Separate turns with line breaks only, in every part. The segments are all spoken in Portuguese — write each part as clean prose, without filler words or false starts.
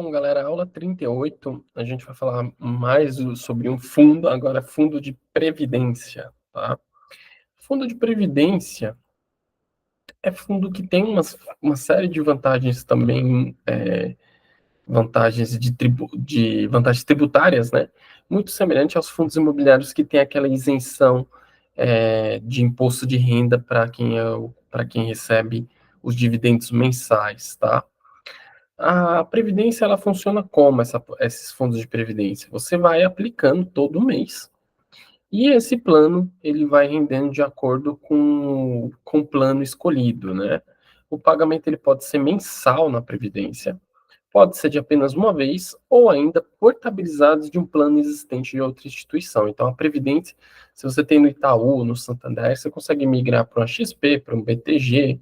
Bom, galera, aula 38, a gente vai falar mais sobre um fundo, agora fundo de previdência, tá? Fundo de previdência é fundo que tem uma série de vantagens também, vantagens tributárias, né? Muito semelhante aos fundos imobiliários que tem aquela isenção de imposto de renda para quem recebe os dividendos mensais, tá? A previdência, ela funciona como esses fundos de previdência? Você vai aplicando todo mês e esse plano ele vai rendendo de acordo com o plano escolhido, né? O pagamento ele pode ser mensal na previdência, pode ser de apenas uma vez ou ainda portabilizado de um plano existente de outra instituição. Então, a previdência, se você tem no Itaú, no Santander, você consegue migrar para uma XP, para um BTG,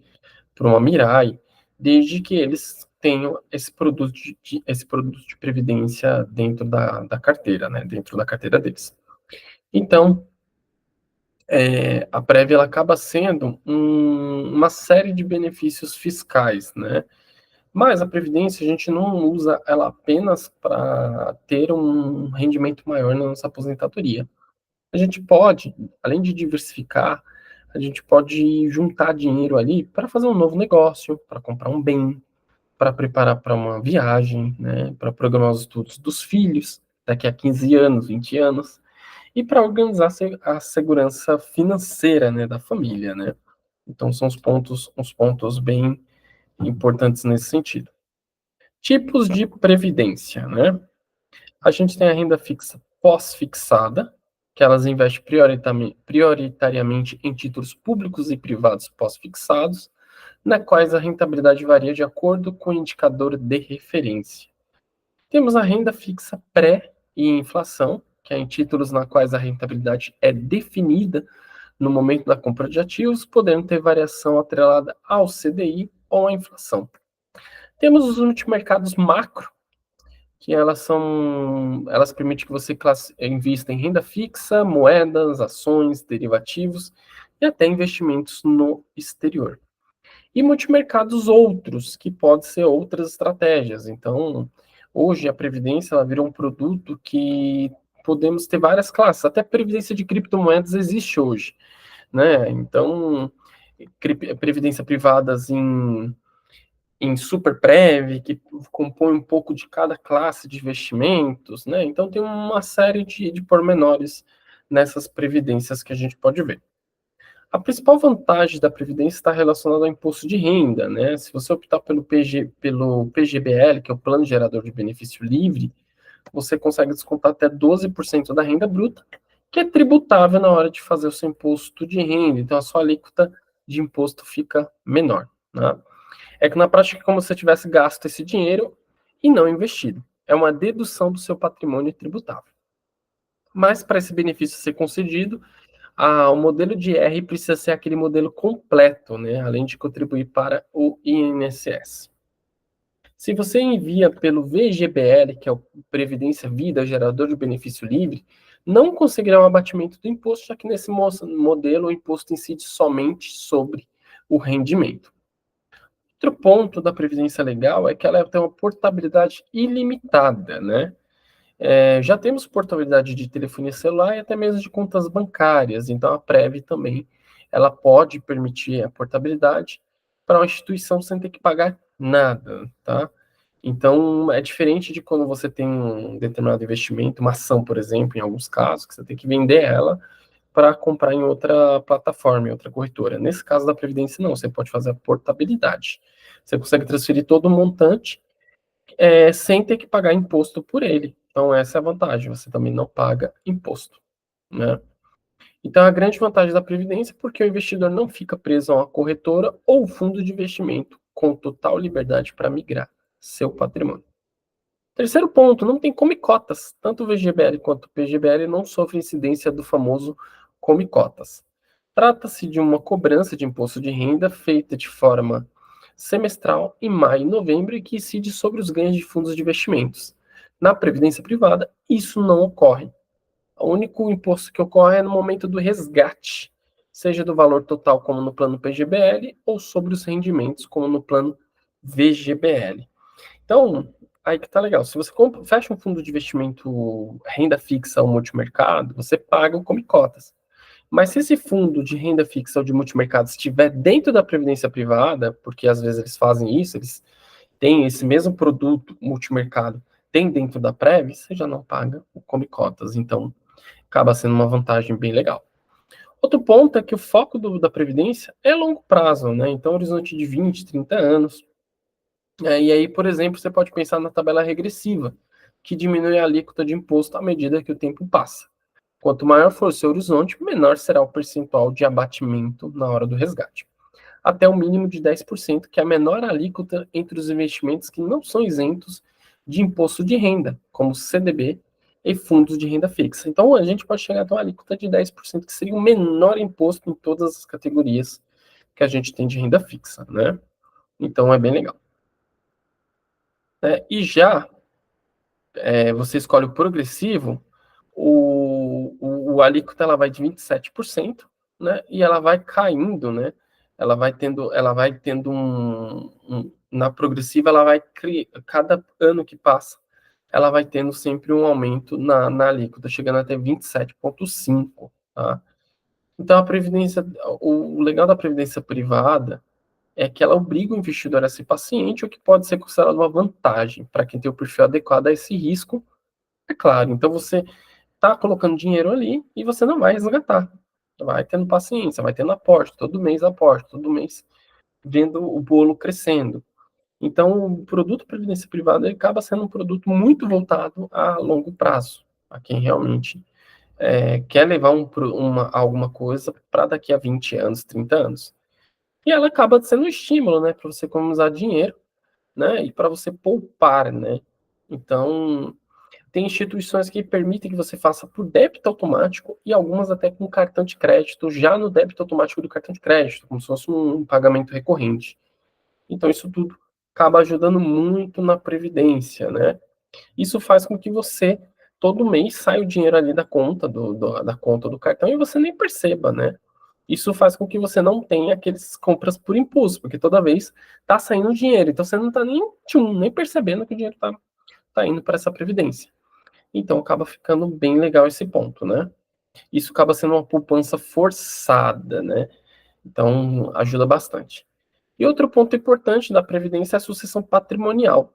para uma Mirai, desde que eles tenham esse produto de previdência dentro da carteira, né? Dentro da carteira deles. Então, a Prev ela acaba sendo uma série de benefícios fiscais, né? Mas a Previdência a gente não usa ela apenas para ter um rendimento maior na nossa aposentadoria. A gente pode, além de diversificar, a gente pode juntar dinheiro ali para fazer um novo negócio, para comprar um bem, para preparar para uma viagem, né, para programar os estudos dos filhos daqui a 15 anos, 20 anos, e para organizar a segurança financeira, né, da família, né? Então são uns pontos bem importantes nesse sentido. Tipos de previdência, né? A gente tem a renda fixa pós-fixada, que elas investem prioritariamente em títulos públicos e privados pós-fixados, na quais a rentabilidade varia de acordo com o indicador de referência. Temos a renda fixa pré e inflação, que é em títulos na quais a rentabilidade é definida no momento da compra de ativos, podendo ter variação atrelada ao CDI ou à inflação. Temos os multimercados macro, que elas permitem que você invista em renda fixa, moedas, ações, derivativos e até investimentos no exterior. E multimercados outros, que pode ser outras estratégias. Então, hoje a previdência ela virou um produto que podemos ter várias classes. Até previdência de criptomoedas existe hoje, né? Então, previdência privadas em super prev, que compõe um pouco de cada classe de investimentos, né? Então tem uma série de pormenores nessas previdências que a gente pode ver. A principal vantagem da previdência está relacionada ao imposto de renda, né? Se você optar pelo PGBL, que é o Plano Gerador de Benefício Livre, você consegue descontar até 12% da renda bruta, que é tributável na hora de fazer o seu imposto de renda. Então a sua alíquota de imposto fica menor, né? É que na prática é como se você tivesse gasto esse dinheiro e não investido. É uma dedução do seu patrimônio tributável. Mas para esse benefício ser concedido, o modelo de R precisa ser aquele modelo completo, né? Além de contribuir para o INSS. Se você envia pelo VGBL, que é o Previdência Vida Gerador de Benefício Livre, não conseguirá um abatimento do imposto, já que nesse modelo o imposto incide somente sobre o rendimento. Outro ponto da previdência legal é que ela tem uma portabilidade ilimitada, né? Já temos portabilidade de telefonia celular e até mesmo de contas bancárias, então a Prev também ela pode permitir a portabilidade para uma instituição sem ter que pagar nada, tá? Então é diferente de quando você tem um determinado investimento, uma ação, por exemplo, em alguns casos, que você tem que vender ela para comprar em outra plataforma, em outra corretora. Nesse caso da Previdência, não, você pode fazer a portabilidade. Você consegue transferir todo o montante sem ter que pagar imposto por ele. Então, essa é a vantagem, você também não paga imposto, né? Então, a grande vantagem da Previdência é porque o investidor não fica preso a uma corretora ou fundo de investimento, com total liberdade para migrar seu patrimônio. Terceiro ponto, não tem come cotas. Tanto o VGBL quanto o PGBL não sofrem incidência do famoso come cotas. Trata-se de uma cobrança de imposto de renda feita de forma semestral em maio e novembro e que incide sobre os ganhos de fundos de investimentos. Na previdência privada, isso não ocorre. O único imposto que ocorre é no momento do resgate, seja do valor total como no plano PGBL ou sobre os rendimentos como no plano VGBL. Então, aí que tá legal. Se você fecha um fundo de investimento renda fixa ou multimercado, você paga o come cotas. Mas se esse fundo de renda fixa ou de multimercado estiver dentro da previdência privada, porque às vezes eles fazem isso, eles têm esse mesmo produto multimercado, tem dentro da Prev, você já não paga o come cotas. Então, acaba sendo uma vantagem bem legal. Outro ponto é que o foco da Previdência é longo prazo, né? Então, horizonte de 20, 30 anos. E aí, por exemplo, você pode pensar na tabela regressiva, que diminui a alíquota de imposto à medida que o tempo passa. Quanto maior for o seu horizonte, menor será o percentual de abatimento na hora do resgate. Até o mínimo de 10%, que é a menor alíquota entre os investimentos que não são isentos de imposto de renda, como CDB e fundos de renda fixa. Então, a gente pode chegar até uma alíquota de 10%, que seria o menor imposto em todas as categorias que a gente tem de renda fixa, né? Então, é bem legal. E já você escolhe o progressivo, o alíquota ela vai de 27%, né? E ela vai caindo, né? Ela vai tendo na progressiva, ela vai criar, cada ano que passa, ela vai tendo sempre um aumento na alíquota, chegando até 27,5%, tá? Então, a previdência, o legal da previdência privada é que ela obriga o investidor a ser paciente, o que pode ser considerado uma vantagem para quem tem o perfil adequado a esse risco, é claro. Então, você está colocando dinheiro ali e você não vai resgatar. Vai tendo paciência, vai tendo aporte, todo mês vendo o bolo crescendo. Então, o produto previdência privada ele acaba sendo um produto muito voltado a longo prazo, a quem realmente quer levar alguma coisa para daqui a 20 anos, 30 anos. E ela acaba sendo um estímulo, né, para você economizar dinheiro, né, e para você poupar, né. Então, tem instituições que permitem que você faça por débito automático e algumas até com cartão de crédito, já no débito automático do cartão de crédito, como se fosse um pagamento recorrente. Então, isso tudo acaba ajudando muito na previdência, né? Isso faz com que você, todo mês, saia o dinheiro ali da conta da conta do cartão e você nem perceba, né? Isso faz com que você não tenha aqueles compras por impulso, porque toda vez tá saindo dinheiro, então você não tá nem percebendo que o dinheiro tá indo para essa previdência. Então acaba ficando bem legal esse ponto, né? Isso acaba sendo uma poupança forçada, né? Então ajuda bastante. E outro ponto importante da previdência é a sucessão patrimonial.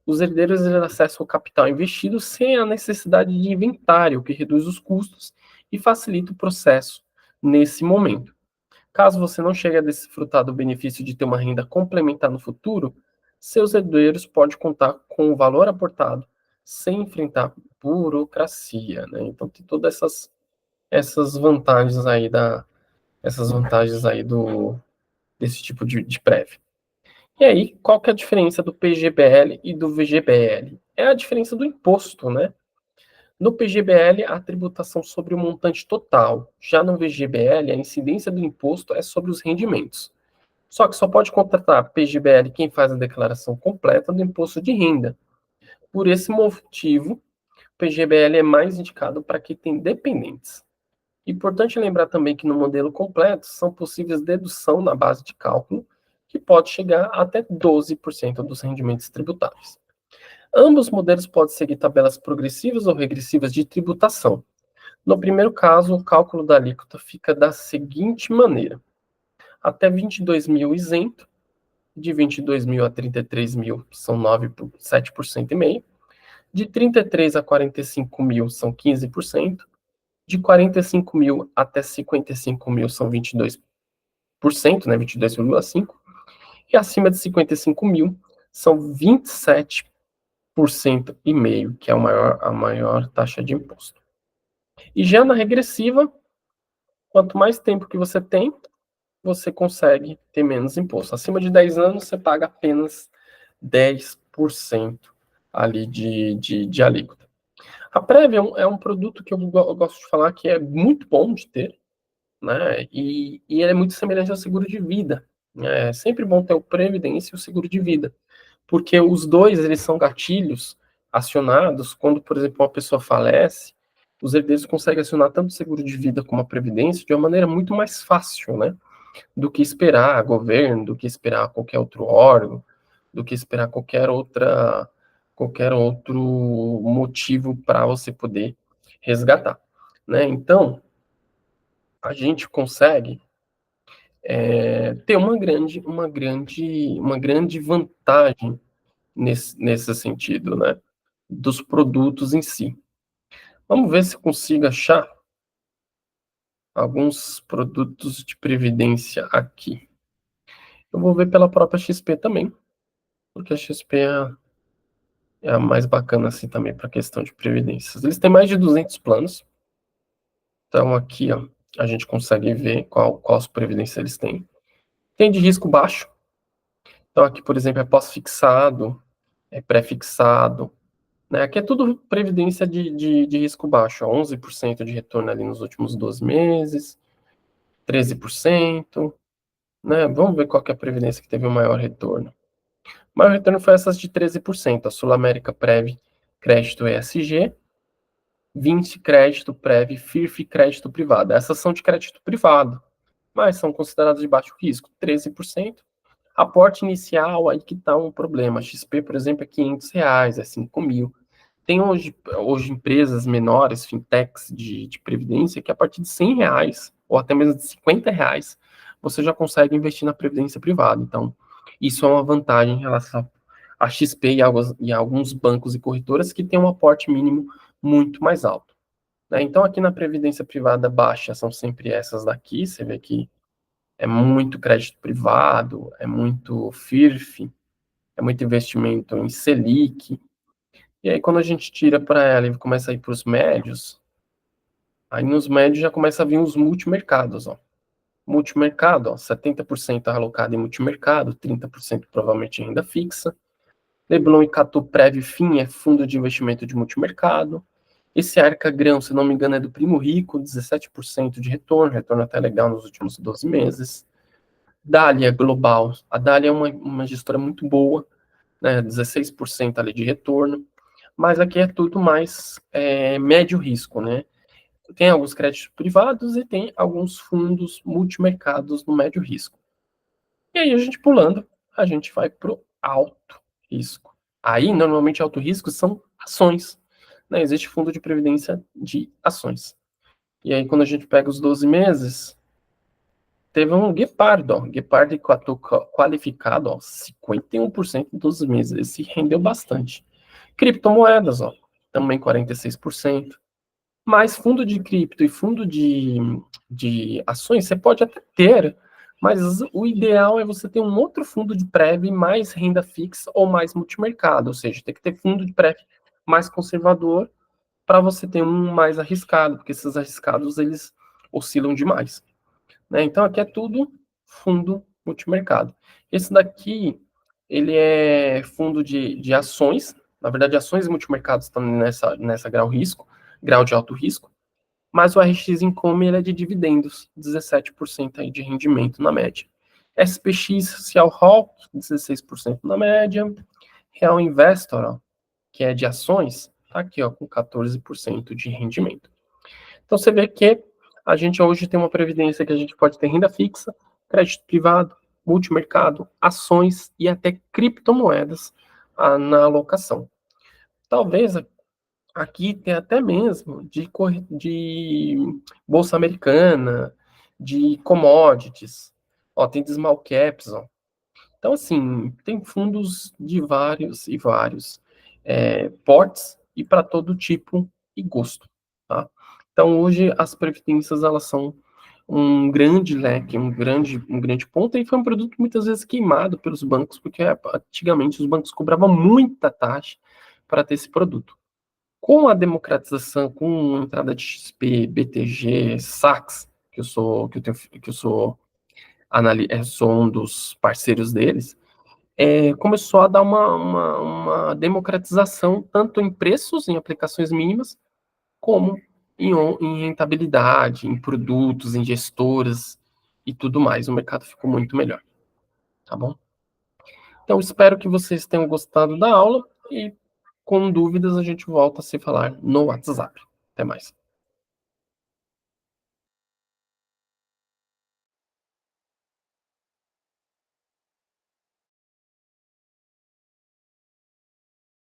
Os herdeiros acessam o capital investido sem a necessidade de inventário, o que reduz os custos e facilita o processo nesse momento. Caso você não chegue a desfrutar do benefício de ter uma renda complementar no futuro, seus herdeiros podem contar com o valor aportado sem enfrentar burocracia, né? Então tem todas essas vantagens aí desse tipo de prévio. E aí, qual que é a diferença do PGBL e do VGBL? É a diferença do imposto, né? No PGBL, a tributação sobre o montante total. Já no VGBL, a incidência do imposto é sobre os rendimentos. Só que só pode contratar PGBL quem faz a declaração completa do imposto de renda. Por esse motivo, o PGBL é mais indicado para quem tem dependentes. Importante lembrar também que no modelo completo são possíveis dedução na base de cálculo, que pode chegar até 12% dos rendimentos tributáveis. Ambos modelos podem seguir tabelas progressivas ou regressivas de tributação. No primeiro caso, o cálculo da alíquota fica da seguinte maneira: até 22 mil isento, de 22 mil a 33 mil são 7,5%, de 33 a 45 mil são 15%, de 45 mil até 55 mil são 22%, né, 22,5%, e acima de 55 mil são 27,5%, que é a maior taxa de imposto. E já na regressiva, quanto mais tempo que você tem, você consegue ter menos imposto. Acima de 10 anos, você paga apenas 10% ali de alíquota. A Prévia é um produto que eu gosto de falar que é muito bom de ter, né? E ele é muito semelhante ao seguro de vida. É sempre bom ter o Previdência e o seguro de vida, porque os dois eles são gatilhos acionados quando, por exemplo, uma pessoa falece, os herdeiros conseguem acionar tanto o seguro de vida como a Previdência de uma maneira muito mais fácil, né? Do que esperar governo, do que esperar qualquer outro órgão, do que esperar qualquer outra qualquer outro motivo para você poder resgatar, né? Então, a gente consegue ter uma grande vantagem nesse sentido, né? Dos produtos em si. Vamos ver se eu consigo achar alguns produtos de previdência aqui. Eu vou ver pela própria XP também, porque a XP é a mais bacana assim também para questão de previdências. Eles têm mais de 200 planos. Então aqui, ó, a gente consegue ver qual previdência eles têm. Tem de risco baixo. Então aqui, por exemplo, é pós-fixado, é pré-fixado, né? Aqui é tudo previdência de risco baixo, ó, 11% de retorno ali nos últimos 12 meses, 13%, né? Vamos ver qual que é a previdência que teve o maior retorno. O maior retorno foi essas de 13%, a Sul América Prev Crédito ESG, 20 Crédito Prev FIRF Crédito Privado. Essas são de crédito privado, mas são consideradas de baixo risco, 13%. Aporte inicial, aí que está um problema. A XP, por exemplo, é R$ 500, é 5 mil. Tem hoje empresas menores, fintechs de previdência, que a partir de R$ 100 ou até mesmo de R$ 50, você já consegue investir na previdência privada. Então, isso é uma vantagem em relação à XP e a alguns bancos e corretoras que têm um aporte mínimo muito mais alto, né? Então, aqui na previdência privada baixa são sempre essas daqui. Você vê que é muito crédito privado, é muito FIRF, é muito investimento em Selic. E aí, quando a gente tira para ela e começa a ir para os médios, aí nos médios já começa a vir os multimercados, ó. Multimercado, ó, 70% alocado em multimercado, 30% provavelmente em renda fixa. Leblon e Catu Prev Fim é fundo de investimento de multimercado. Esse Arca Grão, se não me engano, é do Primo Rico, 17% de retorno até legal nos últimos 12 meses. Dália Global, a Dália é uma gestora muito boa, né, 16% ali de retorno, mas aqui é tudo mais médio risco, né? Tem alguns créditos privados e tem alguns fundos multimercados no médio risco. E aí a gente pulando, a gente vai para o alto risco. Aí, normalmente, alto risco são ações, né? Existe fundo de previdência de ações. E aí, quando a gente pega os 12 meses, teve um Guepardo, ó. Guepardo qualificado, ó, 51% em 12 meses. Esse rendeu bastante. Criptomoedas, ó, também 46%. Mas fundo de cripto e fundo de ações você pode até ter, mas o ideal é você ter um outro fundo de prévio mais renda fixa ou mais multimercado, ou seja, tem que ter fundo de prévio mais conservador para você ter um mais arriscado, porque esses arriscados eles oscilam demais, né? Então aqui é tudo fundo multimercado. Esse daqui ele é fundo de ações, na verdade ações e multimercados estão nessa grau de alto risco. Mas o RX Income ele é de dividendos, 17% aí de rendimento na média. SPX Cial Hall, 16% na média. Real Investor, ó, que é de ações, tá aqui ó, com 14% de rendimento. Então você vê que a gente hoje tem uma previdência que a gente pode ter renda fixa, crédito privado, multimercado, ações e até criptomoedas na alocação. Talvez aqui tem até mesmo de bolsa americana, de commodities, ó, tem de small caps, ó. Então, assim, tem fundos de vários e vários portes e para todo tipo e gosto, tá? Então, hoje, as previdências, elas são um grande leque, um grande ponto, e foi um produto muitas vezes queimado pelos bancos, porque antigamente os bancos cobravam muita taxa para ter esse produto. Com a democratização, com a entrada de XP, BTG, Saks, sou um dos parceiros deles, começou a dar uma democratização tanto em preços, em aplicações mínimas, como em rentabilidade, em produtos, em gestoras e tudo mais. O mercado ficou muito melhor, tá bom? Então, espero que vocês tenham gostado da aula e, com dúvidas, a gente volta a se falar no WhatsApp. Até mais.